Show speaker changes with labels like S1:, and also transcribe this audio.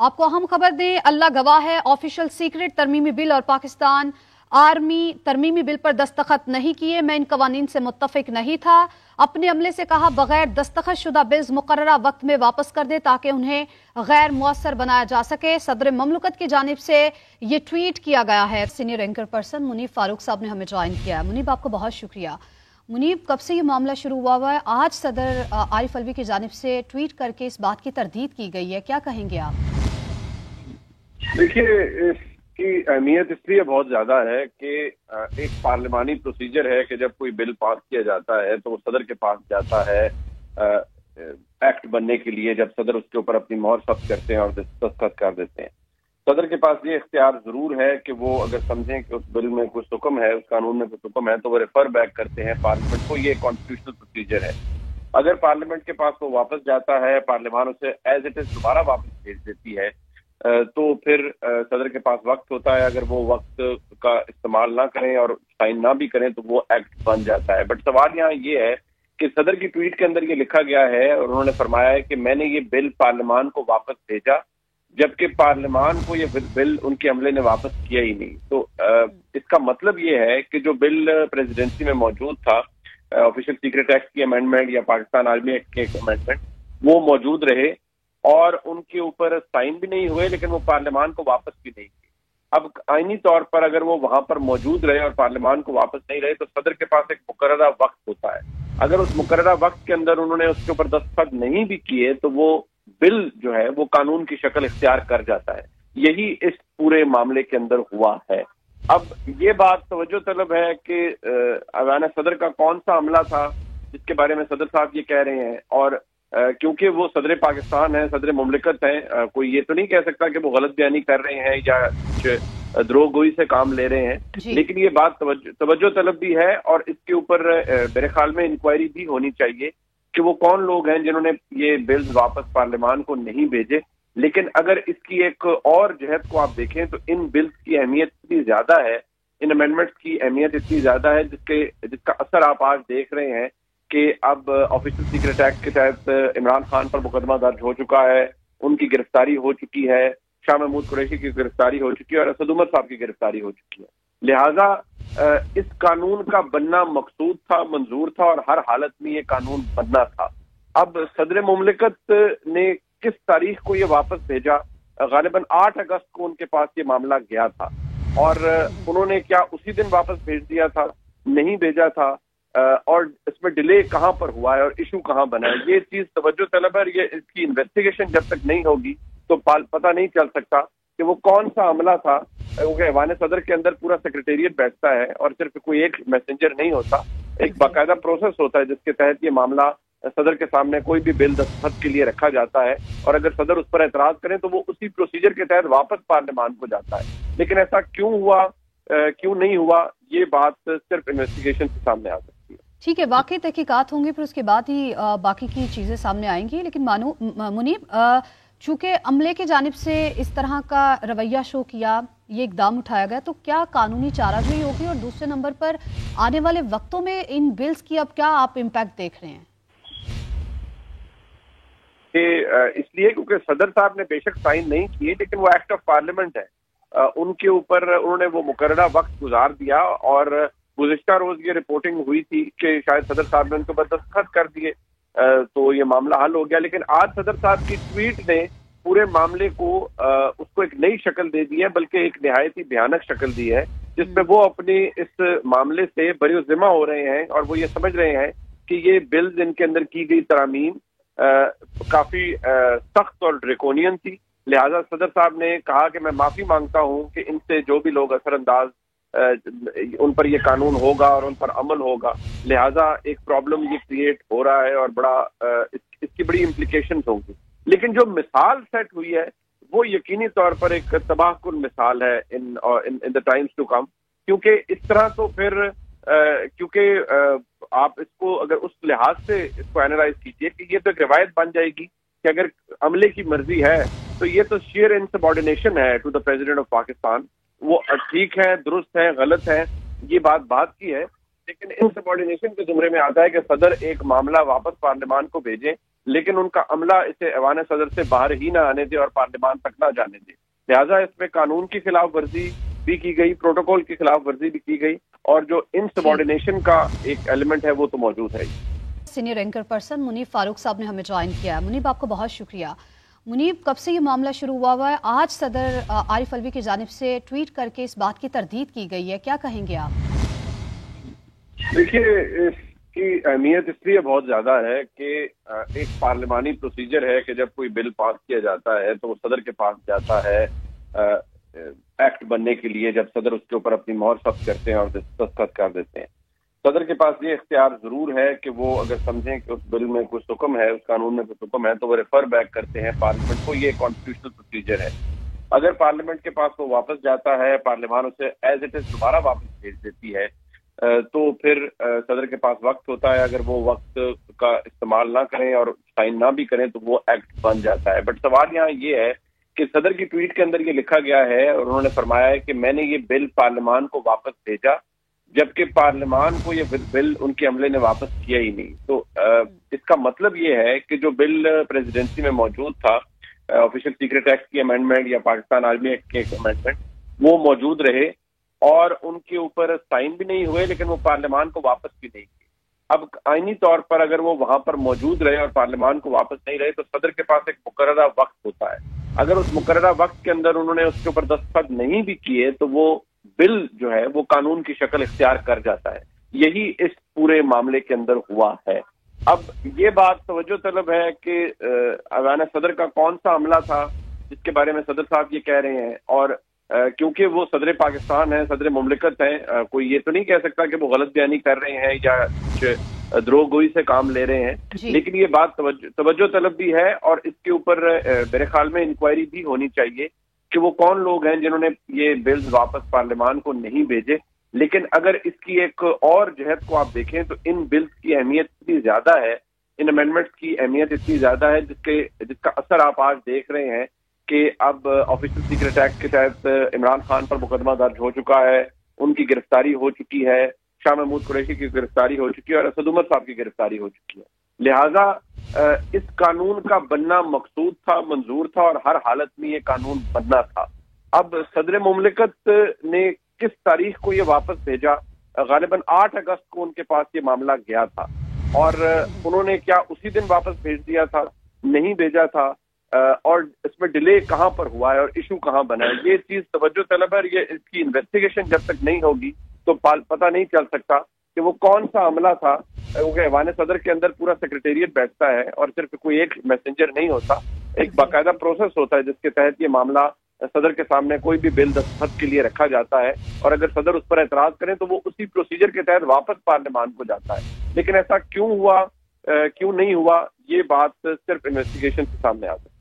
S1: आपको अहम खबर दें, अल्लाह गवाह है, ऑफिशियल सीक्रेट तरमीमी बिल और पाकिस्तान आर्मी तरमीमी बिल पर दस्तखत नहीं किए। मैं इन कवानीन से मुत्तफिक नहीं था। अपने अमले से कहा बगैर दस्तखत शुदा बिल्स मुकर्ररा वक्त में वापस कर दे ताकि उन्हें गैर मुअस्सर बनाया जा सके। सदर ममलकत की जानिब से ये ट्वीट किया गया है। Senior anchor person Muneeb Farooq साहब ने हमें ज्वाइन किया है। मुनीब, आपको बहुत शुक्रिया। मुनीब, कब से ये मामला शुरू हुआ है? आज सदर आरिफ अलवी की जानिब से ट्वीट करके इस बात की तरदीद की गई है, क्या कहेंगे आप?
S2: देखिए, इसकी अहमियत इसलिए बहुत ज्यादा है कि एक पार्लिमानी प्रोसीजर है कि जब कोई बिल पास किया जाता है तो वो सदर के पास जाता है एक्ट बनने के लिए। जब सदर उसके ऊपर अपनी मोहर सख्त करते हैं और दस्तखत कर देते हैं, सदर के पास ये इख्तियार जरूर है कि वो अगर समझें कि उस बिल में कुछ हुक्म है, उस कानून में कुछ हुक्म है, तो वो रेफर बैक करते हैं पार्लियामेंट को। ये कॉन्स्टिट्यूशनल प्रोसीजर है। अगर पार्लियामेंट के पास वो वापस जाता है, पार्लियामान उसे एज इट इज दोबारा वापस भेज देती है, तो फिर सदर के पास वक्त होता है। अगर वो वक्त का इस्तेमाल ना करें और साइन ना भी करें तो वो एक्ट बन जाता है। बट सवाल यहाँ ये है कि सदर की ट्वीट के अंदर ये लिखा गया है और उन्होंने फरमाया है कि मैंने ये बिल पार्लियामान को वापस भेजा, जबकि पार्लियामान को ये बिल उनके अमले ने वापस किया ही नहीं। तो इसका मतलब ये है कि जो बिल प्रेसिडेंसी में मौजूद था, ऑफिशियल सीक्रेट एक्ट की अमेंडमेंट या पाकिस्तान आर्मी एक्ट के अमेंडमेंट, वो मौजूद रहे और उनके ऊपर साइन भी नहीं हुए, लेकिन वो पार्लियामान को वापस भी नहीं किए। अब आईनी तौर पर अगर वो वहां पर मौजूद रहे और पार्लियामान को वापस नहीं रहे तो सदर के पास एक मुकर्ररा वक्त होता है। अगर उस मुकर्ररा वक्त के अंदर उन्होंने उसके ऊपर दस्तखत नहीं भी किए तो वो बिल जो है वो कानून की शक्ल इख्तियार कर जाता है। यही इस पूरे मामले के अंदर हुआ है। अब ये बात तवज्जो तलब है कि अवान सदर का कौन सा हमला था जिसके बारे में सदर साहब ये कह रहे हैं, और क्योंकि वो सदर पाकिस्तान है, सदर मुमलिकत है, कोई ये तो नहीं कह सकता कि वो गलत बयानी कर रहे हैं या कुछ द्रोहगोई से काम ले रहे हैं। लेकिन ये बात तवज्जो तलब भी है और इसके ऊपर मेरे ख्याल में इंक्वायरी भी होनी चाहिए कि वो कौन लोग हैं जिन्होंने ये बिल्स वापस पार्लियामान को नहीं भेजे। लेकिन अगर इसकी एक और जहत को आप देखें तो इन बिल्स की अहमियत इतनी ज्यादा है, इन अमेंडमेंट्स की अहमियत इतनी ज्यादा है जिसका असर आप आज देख रहे हैं कि अब ऑफिशियल सीक्रेट एक्ट के तहत इमरान खान पर मुकदमा दर्ज हो चुका है, उनकी गिरफ्तारी हो चुकी है, शाह महमूद कुरैशी की गिरफ्तारी हो चुकी है और असद उमर साहब की गिरफ्तारी हो चुकी है। लिहाजा इस कानून का बनना मकसूद था, मंजूर था और हर हालत में ये कानून बनना था। अब सदर मुमलिकत ने किस तारीख को ये वापस भेजा? गालिबन 8 अगस्त को उनके पास ये मामला गया था और उन्होंने क्या उसी दिन वापस भेज दिया था? नहीं भेजा था। और इसमें डिले कहां पर हुआ है और इशू कहां बना है, ये चीज तवज्जो तलब है। ये इसकी इन्वेस्टिगेशन जब तक नहीं होगी तो पता नहीं चल सकता कि वो कौन सा हमला था। क्योंकि ऐवान सदर के अंदर पूरा सेक्रेटेरिएट बैठता है और सिर्फ कोई एक मैसेंजर नहीं होता, एक बाकायदा प्रोसेस होता है जिसके तहत ये मामला सदर के सामने कोई भी बिल दस्तखत के लिए रखा जाता है और अगर सदर उस पर एतराज करें तो वो उसी प्रोसीजर के तहत वापस पार्लियामान को जाता है। लेकिन ऐसा क्यों हुआ, क्यों नहीं हुआ, ये बात सिर्फ इन्वेस्टिगेशन के सामने आ सकती है।
S1: ठीक है, वाकई तहकीकात होंगी, फिर उसके बाद ही बाकी की चीज़ें सामने आएंगी। लेकिन मुनीब, चूंकि अमले की जानिब से इस तरह का रवैया शो किया, ये इकदाम उठाया गया, तो क्या कानूनी चाराजोई होगी? और दूसरे नंबर पर आने वाले वक्तों में इन बिल्स की अब क्या आप इम्पैक्ट देख रहे हैं?
S2: इसलिए क्योंकि सदर साहब ने बेशक साइन नहीं किए, लेकिन वो एक्ट ऑफ पार्लियामेंट है, उनके ऊपर उन्होंने वो मुकर्ररा वक्त गुजार दिया और गुज़िश्ता रोज ये रिपोर्टिंग हुई थी कि शायद सदर साहब ने उनके ऊपर दस्तखत कर दिए तो ये मामला हल हो गया। लेकिन आज सदर साहब की ट्वीट ने पूरे मामले को उसको एक नई शक्ल दे दी है, बल्कि एक निहायत ही भयानक शक्ल दी है, जिसमें वो अपने इस मामले से बरी ज़िम्मा हो रहे हैं और वो ये समझ रहे हैं कि ये बिल जिनके अंदर की गई तरामीम काफी सख्त और ड्रेकोनियन थी। लिहाजा सदर साहब ने कहा कि मैं माफी मांगता हूं कि इनसे जो भी लोग असरअंदाज उन पर ये कानून होगा और उन पर अमल होगा। लिहाजा एक प्रॉब्लम ये क्रिएट हो रहा है और इसकी बड़ी इम्प्लीकेशंस होंगी। लेकिन जो मिसाल सेट हुई है वो यकीनी तौर पर एक तबाहकुन मिसाल है in the times to come, क्योंकि इस तरह तो फिर क्योंकि आप इसको अगर उस लिहाज से इसको एनालाइज कीजिए कि ये तो एक रिवायत बन जाएगी कि अगर अमले की मर्जी है तो ये तो शेयर इनसबॉर्डिनेशन है to the president of Pakistan. वो ठीक है, दुरुस्त है, गलत है, ये बात की है, لیکن इनसबऑर्डिनेशन के जुमरे में आता है कि सदर एक मामला वापस पार्लियामान को भेजें, लेकिन उनका अमला इसे ऐवान सदर से बाहर ही ना आने दे और पार्लियामान तक ना जाने दे। लिहाजा इसमें कानून की खिलाफ वर्जी भी की गई, प्रोटोकॉल की खिलाफ वर्जी भी की गई, और जो इनसबऑर्डिनेशन का एक एलिमेंट है वो तो मौजूद है।
S1: Senior anchor person Muneeb Farooq साहब ने हमें ज्वाइन किया है। मुनीब, आपको बहुत शुक्रिया। मुनीब, कब से ये मामला शुरू हुआ है? आज सदर आरिफ अलवी की जानिब से ट्वीट करके इस बात की तरदीद की गई है, क्या कहेंगे आप?
S2: देखिए, इसकी अहमियत इसलिए बहुत ज्यादा है कि एक पार्लियामानी प्रोसीजर है कि जब कोई बिल पास किया जाता है तो वो सदर के पास जाता है एक्ट बनने के लिए। जब सदर उसके ऊपर अपनी मोहर सख्त करते हैं और दस्तखत कर देते हैं, सदर के पास ये इख्तियार जरूर है कि वो अगर समझें कि उस बिल में कुछ हुक्म है, उस कानून में कुछ हुक्म है, तो वो रेफर बैक करते हैं पार्लियामेंट को। ये कॉन्स्टिट्यूशनल प्रोसीजर है। अगर पार्लियामेंट के पास वो वापस जाता है, पार्लियामान उसे एज इट इज दोबारा वापस भेज देती है, तो फिर सदर के पास वक्त होता है। अगर वो वक्त का इस्तेमाल ना करें और साइन ना भी करें तो वो एक्ट बन जाता है। बट सवाल यहाँ ये है कि सदर की ट्वीट के अंदर ये लिखा गया है और उन्होंने फरमाया है कि मैंने ये बिल पार्लियामान को वापस भेजा, जबकि पार्लियामान को ये बिल उनके अमले ने वापस किया ही नहीं। तो इसका मतलब ये है कि जो बिल प्रेसिडेंसी में मौजूद था, ऑफिशियल सीक्रेट एक्ट की अमेंडमेंट या पाकिस्तान आर्मी एक्ट की अमेंडमेंट, वो मौजूद रहे और उनके ऊपर साइन भी नहीं हुए, लेकिन वो पार्लियामान को वापस भी नहीं किए। अब आईनी तौर पर अगर वो वहां पर मौजूद रहे और पार्लियामान को वापस नहीं रहे तो सदर के पास एक मुकर्ररा वक्त होता है। अगर उस मुकर्ररा वक्त के अंदर उन्होंने उसके ऊपर दस्तखत नहीं भी किए तो वो बिल जो है वो कानून की शक्ल इख्तियार कर जाता है। यही इस पूरे मामले के अंदर हुआ है। अब ये बात तवज्जो तलब है कि ऐवान सदर का कौन सा अमला था जिसके बारे में सदर साहब ये कह रहे हैं, और क्योंकि वो सदर पाकिस्तान है, सदर मुमलिकत है, कोई ये तो नहीं कह सकता कि वो गलत बयानी कर रहे हैं या कुछ द्रोहगोई से काम ले रहे हैं। लेकिन ये बात तवज्जो तलब भी है और इसके ऊपर मेरे ख्याल में इंक्वायरी भी होनी चाहिए कि वो कौन लोग हैं जिन्होंने ये बिल्स वापस पार्लियामान को नहीं भेजे। लेकिन अगर इसकी एक और जहत को आप देखें तो इन बिल्स की अहमियत इतनी ज्यादा है, इन अमेंडमेंट्स की अहमियत इतनी ज्यादा है जिसका असर आप आज देख रहे हैं कि अब ऑफिशियल सीक्रेट एक्ट के तहत इमरान खान पर मुकदमा दर्ज हो चुका है, उनकी गिरफ्तारी हो चुकी है, शाह महमूद कुरैशी की गिरफ्तारी हो चुकी है और असद उमर साहब की गिरफ्तारी हो चुकी है। लिहाजा इस कानून का बनना मकसूद था, मंजूर था और हर हालत में ये कानून बनना था। अब सदर मुमलिकत ने किस तारीख को ये वापस भेजा? गालिबन 8 अगस्त को उनके पास ये मामला गया था और उन्होंने क्या उसी दिन वापस भेज दिया था? नहीं भेजा था। और इसमें डिले कहां पर हुआ है और इशू कहां बना है, ये चीज तवज्जो तलब है। ये इसकी इन्वेस्टिगेशन जब तक नहीं होगी तो पता नहीं चल सकता कि वो कौन सा हमला था, क्योंकि ऐवान सदर के अंदर पूरा सेक्रेटेरिएट बैठता है और सिर्फ कोई एक मैसेंजर नहीं होता, एक बाकायदा प्रोसेस होता है जिसके तहत ये मामला सदर के सामने कोई भी बिल दस्तखत के लिए रखा जाता है और अगर सदर उस पर एतराज करें तो वो उसी प्रोसीजर के तहत वापस पार्लियामान को जाता है। लेकिन ऐसा क्यों हुआ, क्यों नहीं हुआ, ये बात सिर्फ इन्वेस्टिगेशन के सामने आ सकती है।